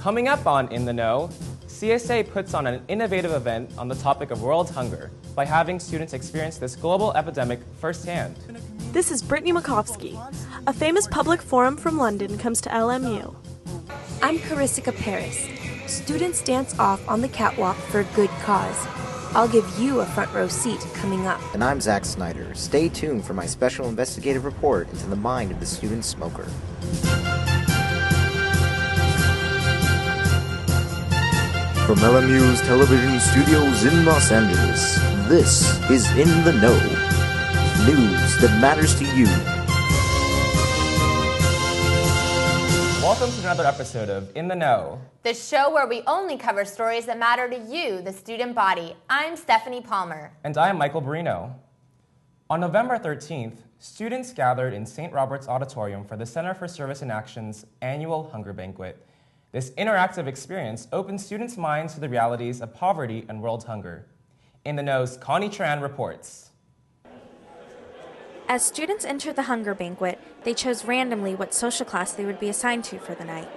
Coming up on In the Know, CSA puts on an innovative event on the topic of world hunger by having students experience this global epidemic firsthand. This is Brittany Makovsky. A famous public forum from London comes to LMU. I'm Carissa Paris. Students dance off on the catwalk for a good cause. I'll give you a front row seat coming up. And I'm Zack Snyder. Stay tuned for my special investigative report into the mind of the student smoker. From LMU's television studios in Los Angeles, this is In the Know. News that matters to you. Welcome to another episode of In the Know, the show where we only cover stories that matter to you, the student body. I'm Stephanie Palmer. And I'm Michael Barino. On November 13th, students gathered in St. Robert's Auditorium for the Center for Service and Action's annual Hunger Banquet. This interactive experience opened students' minds to the realities of poverty and world hunger. In the Know's Connie Tran reports. As students entered the hunger banquet, they chose randomly what social class they would be assigned to for the night.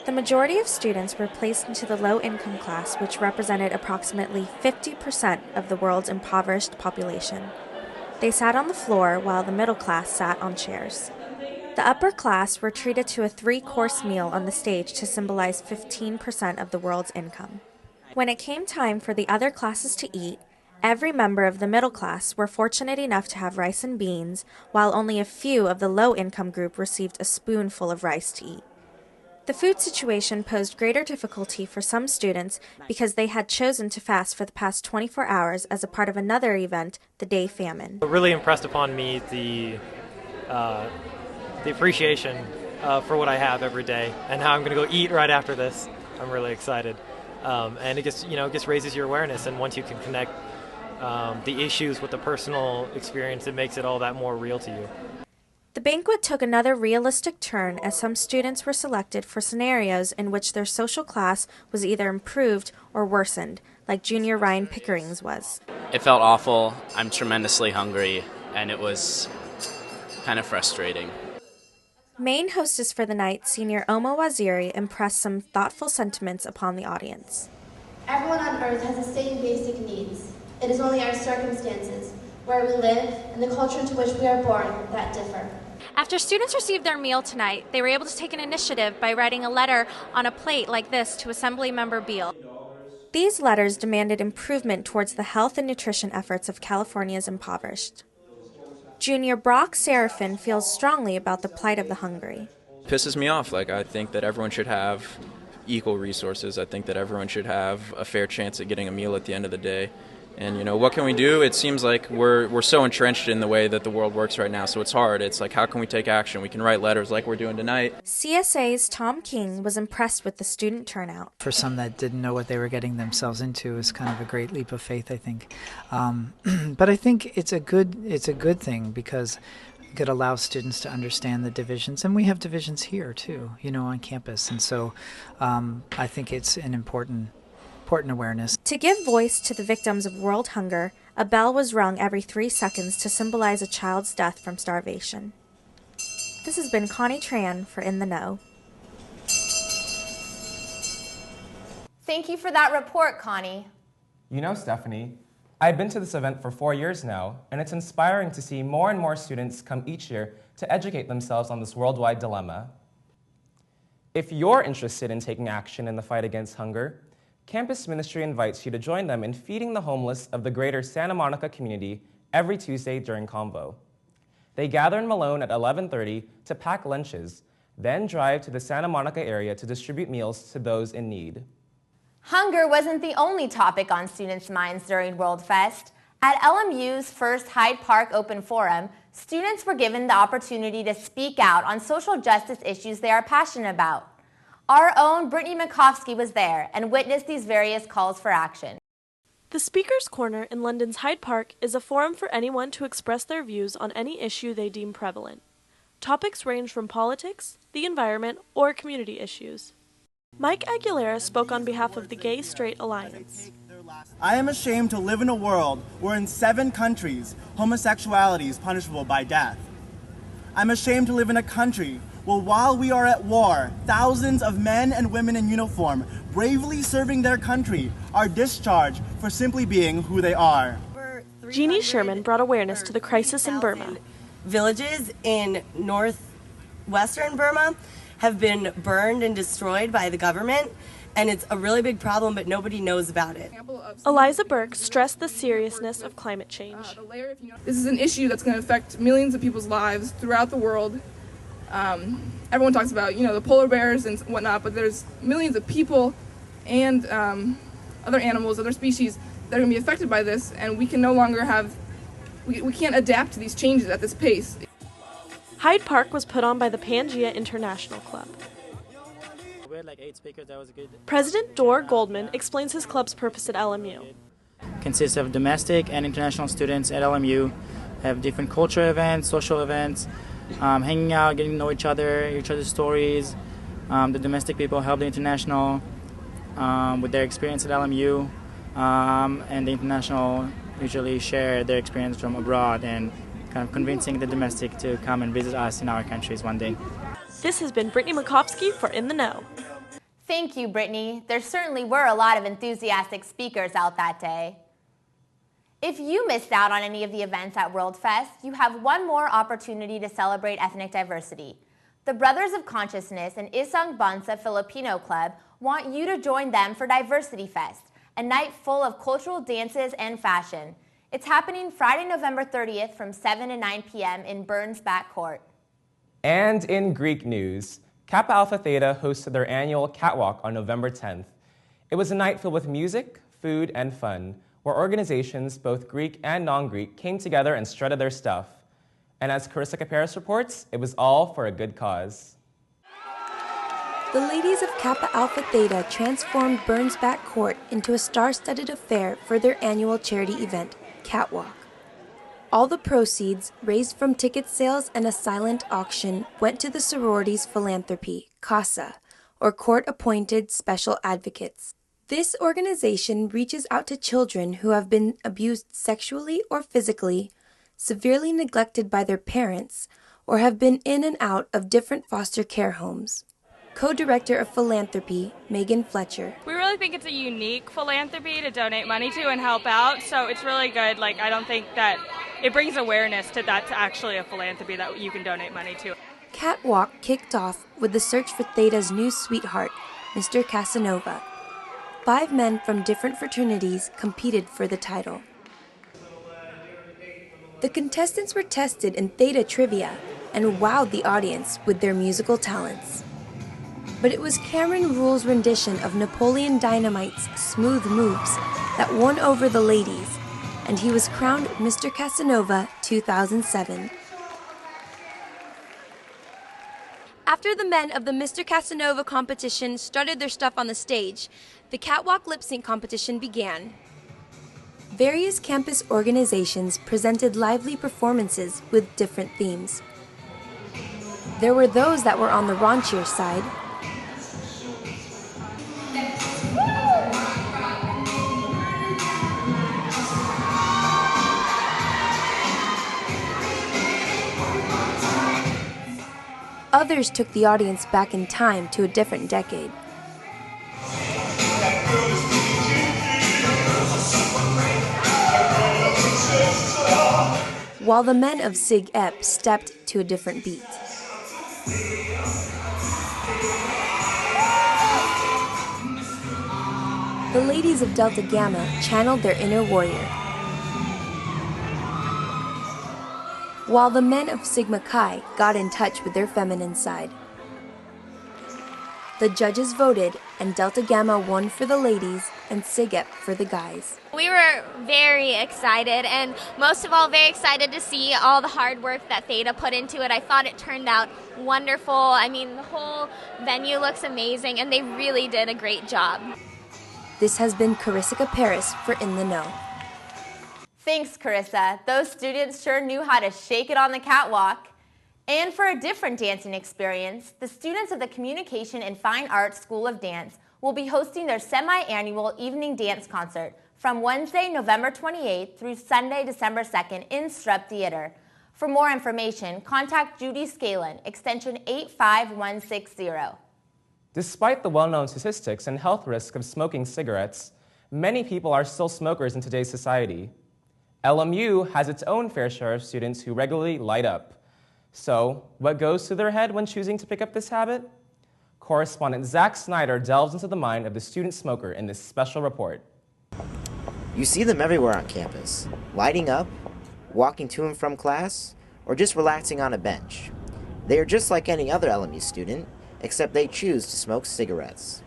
The majority of students were placed into the low-income class, which represented approximately 50% of the world's impoverished population. They sat on the floor while the middle class sat on chairs. The upper class were treated to a 3-course meal on the stage to symbolize 15% of the world's income. When it came time for the other classes to eat, every member of the middle class were fortunate enough to have rice and beans, while only a few of the low-income group received a spoonful of rice to eat. The food situation posed greater difficulty for some students because they had chosen to fast for the past 24 hours as a part of another event, the Day Famine. It really impressed upon me the appreciation for what I have every day and how I'm going to go eat right after this. I'm really excited. And it just raises your awareness, and once you can connect the issues with the personal experience, it makes it all that more real to you. The banquet took another realistic turn as some students were selected for scenarios in which their social class was either improved or worsened, like junior Ryan Pickering's was. It felt awful. I'm tremendously hungry, and it was kind of frustrating. Main hostess for the night, senior Oma Waziri, impressed some thoughtful sentiments upon the audience. Everyone on Earth has the same basic needs. It is only our circumstances, where we live, and the culture into which we are born that differ. After students received their meal tonight, they were able to take an initiative by writing a letter on a plate like this to Assemblymember Beal. These letters demanded improvement towards the health and nutrition efforts of California's impoverished. Junior Brock Seraphin feels strongly about the plight of the hungry. Pisses me off. I think that everyone should have equal resources. I think that everyone should have a fair chance at getting a meal at the end of the day. And, what can we do? It seems like we're so entrenched in the way that the world works right now, so it's hard. It's like, how can we take action? We can write letters like we're doing tonight. CSA's Tom King was impressed with the student turnout. For some that didn't know what they were getting themselves into, it was kind of a great leap of faith, I think. But I think it's a good thing because it allows students to understand the divisions. And we have divisions here, too, on campus. And so I think it's an important awareness. To give voice to the victims of world hunger, a bell was rung every 3 seconds to symbolize a child's death from starvation. This has been Connie Tran for In the Know. Thank you for that report, Connie. You know, Stephanie, I've been to this event for 4 years now, and it's inspiring to see more and more students come each year to educate themselves on this worldwide dilemma. If you're interested in taking action in the fight against hunger, Campus Ministry invites you to join them in feeding the homeless of the greater Santa Monica community every Tuesday during Convo. They gather in Malone at 11:30 to pack lunches, then drive to the Santa Monica area to distribute meals to those in need. Hunger wasn't the only topic on students' minds during World Fest. At LMU's first Hyde Park Open Forum, students were given the opportunity to speak out on social justice issues they are passionate about. Our own Brittany Makovsky was there and witnessed these various calls for action. The Speaker's Corner in London's Hyde Park is a forum for anyone to express their views on any issue they deem prevalent. Topics range from politics, the environment, or community issues. Mike Aguilera spoke on behalf of the Gay Straight Alliance. I am ashamed to live in a world where in 7 countries homosexuality is punishable by death. I'm ashamed to live in a country Well, while we are at war, thousands of men and women in uniform, bravely serving their country, are discharged for simply being who they are. Jeannie Sherman brought awareness to the crisis in Burma. Villages in northwestern Burma have been burned and destroyed by the government, and it's a really big problem, but nobody knows about it. Eliza Burke stressed the seriousness of climate change. This is an issue that's going to affect millions of people's lives throughout the world. Everyone talks about, the polar bears and whatnot, but there's millions of people and other animals, other species that are going to be affected by this, and we can no longer we can't adapt to these changes at this pace. Hyde Park was put on by the Pangea International Club. We had like 8 speakers. That was good. President Dor Goldman explains his club's purpose at LMU. Consists of domestic and international students at LMU, have different cultural events, social events, hanging out, getting to know each other's stories. The domestic people help the international with their experience at LMU, and the international usually share their experience from abroad and kind of convincing the domestic to come and visit us in our countries one day. This has been Brittany Makovsky for In the Know. Thank you, Brittany. There certainly were a lot of enthusiastic speakers out that day. If you missed out on any of the events at World Fest, you have one more opportunity to celebrate ethnic diversity. The Brothers of Consciousness and Isang Bansa Filipino Club want you to join them for Diversity Fest, a night full of cultural dances and fashion. It's happening Friday, November 30th from 7 to 9 p.m. in Burns Back Court. And in Greek news, Kappa Alpha Theta hosted their annual Catwalk on November 10th. It was a night filled with music, food, and fun, where organizations, both Greek and non-Greek, came together and strutted their stuff. And as Carissa Caparis reports, it was all for a good cause. The ladies of Kappa Alpha Theta transformed Burns Back Court into a star-studded affair for their annual charity event, Catwalk. All the proceeds, raised from ticket sales and a silent auction, went to the sorority's philanthropy, CASA, or Court-Appointed Special Advocates. This organization reaches out to children who have been abused sexually or physically, severely neglected by their parents, or have been in and out of different foster care homes. Co-director of philanthropy, Megan Fletcher. We really think it's a unique philanthropy to donate money to and help out, so it's really good. I don't think that it brings awareness to that's actually a philanthropy that you can donate money to. Catwalk kicked off with the search for Theta's new sweetheart, Mr. Casanova. 5 men from different fraternities competed for the title. The contestants were tested in Theta trivia and wowed the audience with their musical talents. But it was Cameron Rule's rendition of Napoleon Dynamite's Smooth Moves that won over the ladies, and he was crowned Mr. Casanova 2007. After the men of the Mr. Casanova competition strutted their stuff on the stage, the catwalk lip-sync competition began. Various campus organizations presented lively performances with different themes. There were those that were on the raunchier side, others took the audience back in time to a different decade. While the men of Sig Ep stepped to a different beat. The ladies of Delta Gamma channeled their inner warrior, while the men of Sigma Chi got in touch with their feminine side. The judges voted, and Delta Gamma won for the ladies and Sig Ep for the guys. We were very excited, and most of all, very excited to see all the hard work that Theta put into it. I thought it turned out wonderful. I mean, the whole venue looks amazing, and they really did a great job. This has been Carissa Paris for In the Know. Thanks, Carissa. Those students sure knew how to shake it on the catwalk. And for a different dancing experience, the students of the Communication and Fine Arts School of Dance will be hosting their semi-annual evening dance concert from Wednesday, November 28th through Sunday, December 2nd in Strupp Theater. For more information, contact Judy Scalen, extension 85160. Despite the well-known statistics and health risks of smoking cigarettes, many people are still smokers in today's society. LMU has its own fair share of students who regularly light up. So, what goes through their head when choosing to pick up this habit? Correspondent Zack Snyder delves into the mind of the student smoker in this special report. You see them everywhere on campus, lighting up, walking to and from class, or just relaxing on a bench. They are just like any other LMU student, except they choose to smoke cigarettes.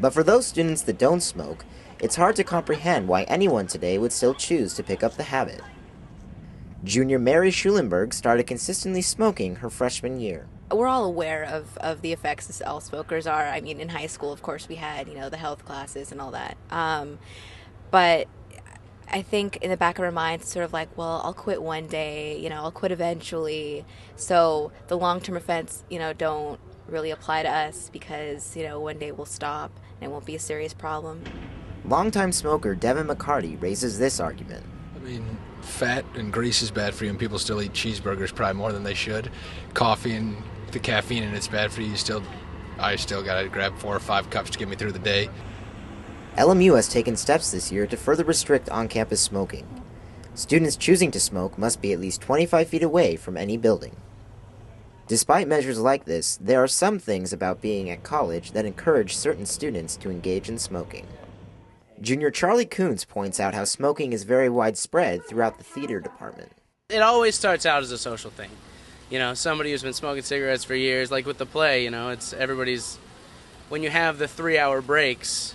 But for those students that don't smoke, it's hard to comprehend why anyone today would still choose to pick up the habit. Junior Mary Schulenberg started consistently smoking her freshman year. We're all aware of the effects that all smokers are. I mean, in high school, of course, we had, the health classes and all that. But I think in the back of our minds, sort of like, well, I'll quit one day, I'll quit eventually. So the long-term effects, don't really apply to us because, one day we'll stop and it won't be a serious problem. Longtime smoker Devin McCarty raises this argument. I mean, fat and grease is bad for you, and people still eat cheeseburgers probably more than they should. Coffee and the caffeine, and it's bad for you. I still gotta grab 4 or 5 cups to get me through the day. LMU has taken steps this year to further restrict on-campus smoking. Students choosing to smoke must be at least 25 feet away from any building. Despite measures like this, there are some things about being at college that encourage certain students to engage in smoking. Junior Charlie Coons points out how smoking is very widespread throughout the theater department. It always starts out as a social thing. Somebody who's been smoking cigarettes for years, like with the play, it's everybody's... When you have the 3-hour breaks,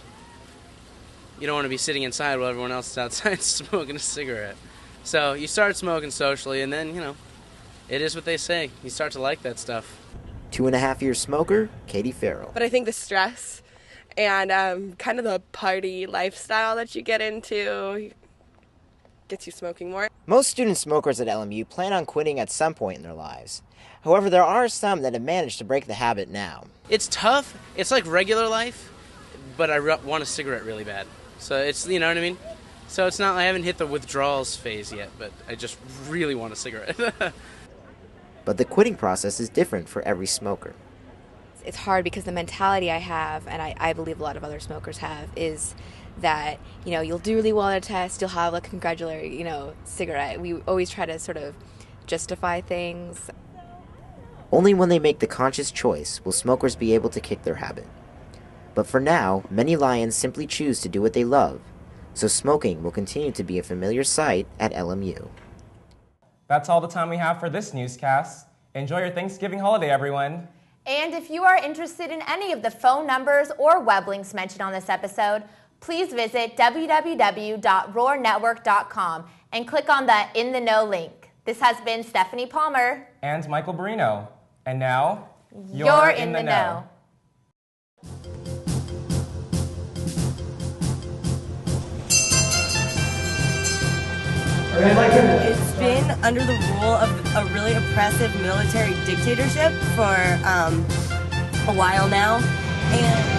you don't want to be sitting inside while everyone else is outside smoking a cigarette. So you start smoking socially, and then, it is what they say. You start to like that stuff. 2.5-year smoker, Katie Farrell. But I think the stress and kind of the party lifestyle that you get into gets you smoking more. Most student smokers at LMU plan on quitting at some point in their lives. However, there are some that have managed to break the habit now. It's tough. It's like regular life, but I want a cigarette really bad. So it's, you know what I mean? So it's not, I haven't hit the withdrawals phase yet, but I just really want a cigarette. But the quitting process is different for every smoker. It's hard because the mentality I have, and I believe a lot of other smokers have, is that, you'll do really well on a test, you'll have a congratulatory, cigarette. We always try to sort of justify things. Only when they make the conscious choice will smokers be able to kick their habit. But for now, many Lions simply choose to do what they love, so smoking will continue to be a familiar sight at LMU. That's all the time we have for this newscast. Enjoy your Thanksgiving holiday, everyone. And if you are interested in any of the phone numbers or web links mentioned on this episode, please visit www.roarnetwork.com and click on the In the Know link. This has been Stephanie Palmer. And Michael Barino. And now, you're in the know. It's been under the rule of a really oppressive military dictatorship for a while now, and